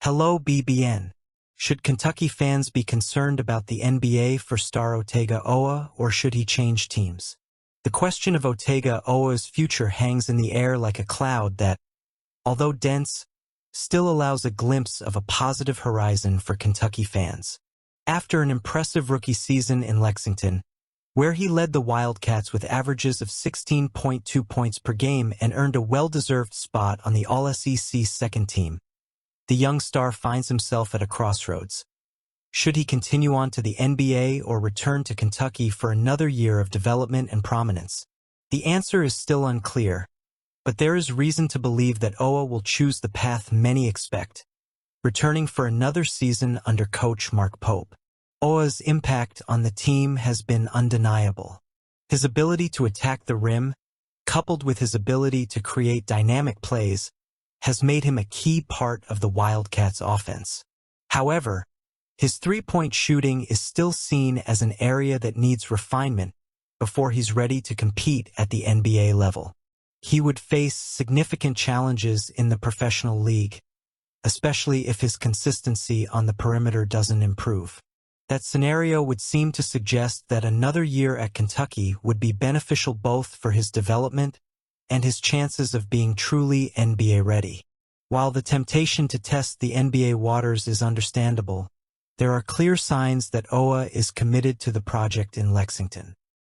Hello BBN. Should Kentucky fans be concerned about the NBA for star Otega Oweh, or should he change teams? The question of Otega Oweh's future hangs in the air like a cloud that, although dense, still allows a glimpse of a positive horizon for Kentucky fans. After an impressive rookie season in Lexington, where he led the Wildcats with averages of 16.2 points per game and earned a well-deserved spot on the All-SEC second team, the young star finds himself at a crossroads. Should he continue on to the NBA or return to Kentucky for another year of development and prominence? The answer is still unclear, but there is reason to believe that Oweh will choose the path many expect, returning for another season under coach Mark Pope. Oweh's impact on the team has been undeniable. His ability to attack the rim, coupled with his ability to create dynamic plays, has made him a key part of the Wildcats' offense. However, his three-point shooting is still seen as an area that needs refinement before he's ready to compete at the NBA level. He would face significant challenges in the professional league, especially if his consistency on the perimeter doesn't improve. That scenario would seem to suggest that another year at Kentucky would be beneficial both for his development and his chances of being truly NBA ready. While the temptation to test the NBA waters is understandable, there are clear signs that Oweh is committed to the project in Lexington.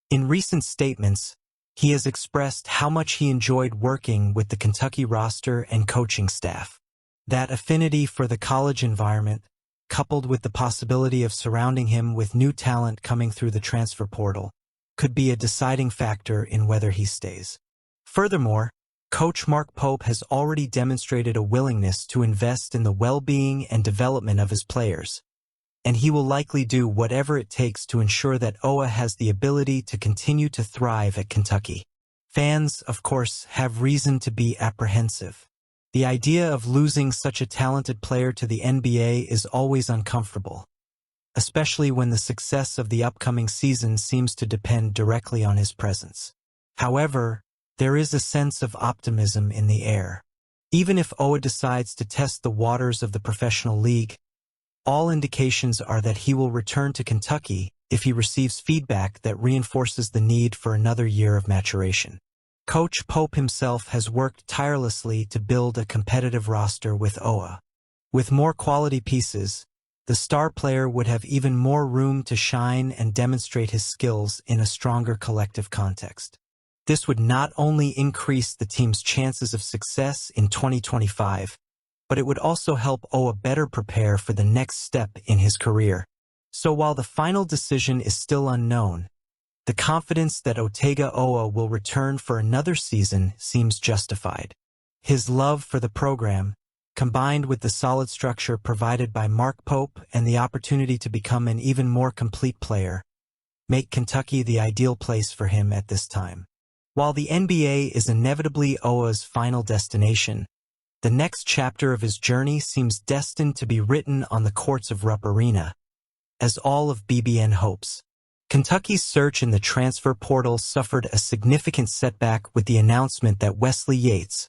In recent statements, he has expressed how much he enjoyed working with the Kentucky roster and coaching staff. That affinity for the college environment, coupled with the possibility of surrounding him with new talent coming through the transfer portal, could be a deciding factor in whether he stays. Furthermore, Coach Mark Pope has already demonstrated a willingness to invest in the well-being and development of his players, and he will likely do whatever it takes to ensure that Oweh has the ability to continue to thrive at Kentucky. Fans, of course, have reason to be apprehensive. The idea of losing such a talented player to the NBA is always uncomfortable, especially when the success of the upcoming season seems to depend directly on his presence. However, there is a sense of optimism in the air. Even if Oweh decides to test the waters of the professional league, all indications are that he will return to Kentucky if he receives feedback that reinforces the need for another year of maturation. Coach Pope himself has worked tirelessly to build a competitive roster with Oweh. With more quality pieces, the star player would have even more room to shine and demonstrate his skills in a stronger collective context. This would not only increase the team's chances of success in 2025, but it would also help Oweh better prepare for the next step in his career. So while the final decision is still unknown, the confidence that Otega Oweh will return for another season seems justified. His love for the program, combined with the solid structure provided by Mark Pope and the opportunity to become an even more complete player, make Kentucky the ideal place for him at this time. While the NBA is inevitably Oweh's final destination, the next chapter of his journey seems destined to be written on the courts of Rupp Arena, as all of BBN hopes. Kentucky's search in the transfer portal suffered a significant setback with the announcement that Wesley Yates,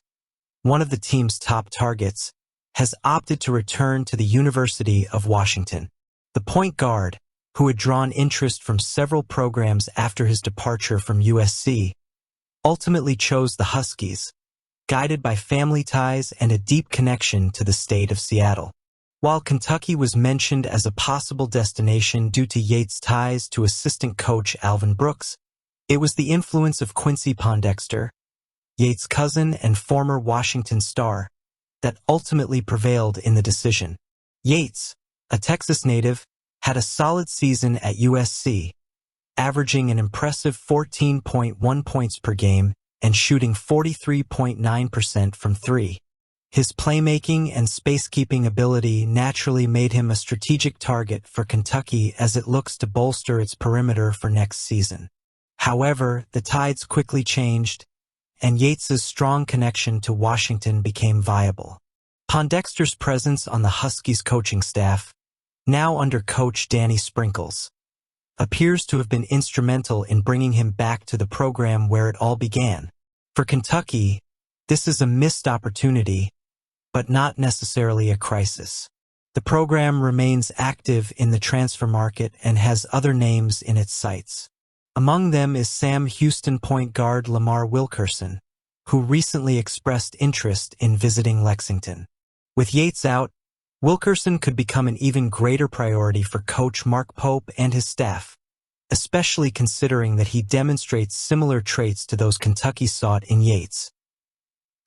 one of the team's top targets, has opted to return to the University of Washington. The point guard, who had drawn interest from several programs after his departure from USC, ultimately chose the Huskies, guided by family ties and a deep connection to the state of Seattle. While Kentucky was mentioned as a possible destination due to Yates' ties to assistant coach Alvin Brooks, it was the influence of Quincy Pondexter, Yates' cousin and former Washington star, that ultimately prevailed in the decision. Yates, a Texas native, had a solid season at USC, averaging an impressive 14.1 points per game and shooting 43.9% from three. His playmaking and space-keeping ability naturally made him a strategic target for Kentucky as it looks to bolster its perimeter for next season. However, the tides quickly changed, and Yates's strong connection to Washington became viable. Pondexter's presence on the Huskies coaching staff, now under coach Danny Sprinkles, appears to have been instrumental in bringing him back to the program where it all began. For Kentucky, this is a missed opportunity, but not necessarily a crisis. The program remains active in the transfer market and has other names in its sights. Among them is Sam Houston point guard Lamar Wilkerson, who recently expressed interest in visiting Lexington. With Yates out, Wilkerson could become an even greater priority for coach Mark Pope and his staff, especially considering that he demonstrates similar traits to those Kentucky sought in Yates: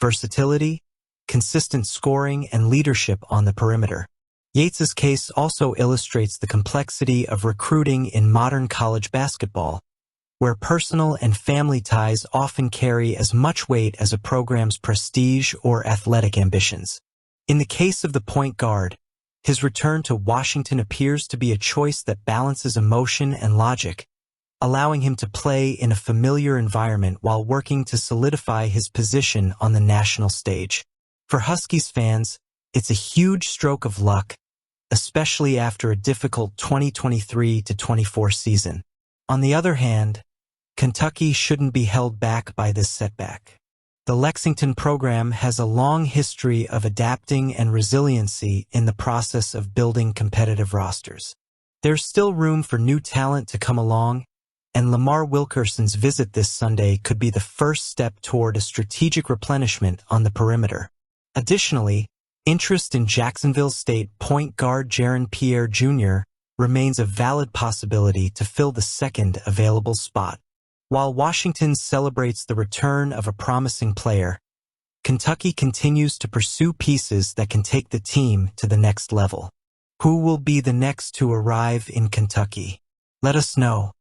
versatility, consistent scoring, and leadership on the perimeter. Yates's case also illustrates the complexity of recruiting in modern college basketball, where personal and family ties often carry as much weight as a program's prestige or athletic ambitions. In the case of the point guard, his return to Washington appears to be a choice that balances emotion and logic, allowing him to play in a familiar environment while working to solidify his position on the national stage. For Huskies fans, it's a huge stroke of luck, especially after a difficult 2023-24 season. On the other hand, Kentucky shouldn't be held back by this setback. The Lexington program has a long history of adapting and resiliency in the process of building competitive rosters. There's still room for new talent to come along, and Lamar Wilkerson's visit this Sunday could be the first step toward a strategic replenishment on the perimeter. Additionally, interest in Jacksonville State point guard Jaron Pierre Jr. remains a valid possibility to fill the second available spot. While Washington celebrates the return of a promising player, Kentucky continues to pursue pieces that can take the team to the next level. Who will be the next to arrive in Kentucky? Let us know.